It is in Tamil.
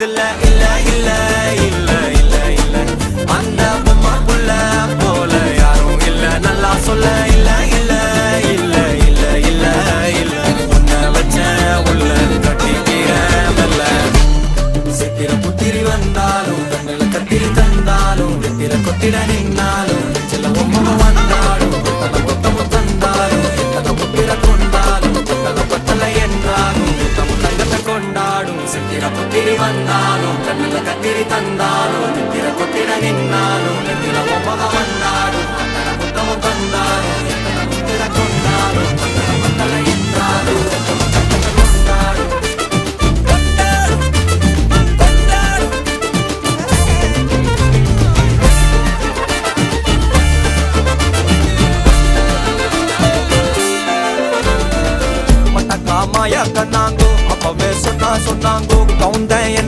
பக்கத்துல இல்ல இல்ல இல்ல இல்ல இல்ல அந்த பொம்மை புள்ள போல யாரும் இல்ல நல்லா சொல்ல இல்ல இல்ல இல்ல இல்ல இல்ல இல்ல உன்னை வச்ச உள்ள கட்டிக்கிற மெல்ல சித்திர புத்திரி வந்தாலும் கண்ணுல கத்திரி தந்தாலும் வெத்திர கொத்திட நின்னாலும் சில பொம்மை வந்தாலும் கொத்தல கொத்தமும் தந்தாலும் எத்தனை புத்திர கொண்டாலும் கொத்தல கொத்தல என்றாலும் கொத்தமும் தங்கத்தை கொண்டாடும் சித்திர புத்திரி வந்தாலும் கண்ணுல கத்திரி தந்தாலும் வெத்திர கொத்திட நின்னாலும் வெத்திர பொம்மை வந்தாலும் கொத்தல கொத்தமும் தந்தாலும் எத்தனை புத்திர கொண்டாலும் கொத்தல கொத்தல என்றாலும் கொத்தமும் தங்கத்தை கொண்டாடும் மாயா கண்ணாங்கோ அப்பவே சொன்னாங்கோ கவுந்தேன்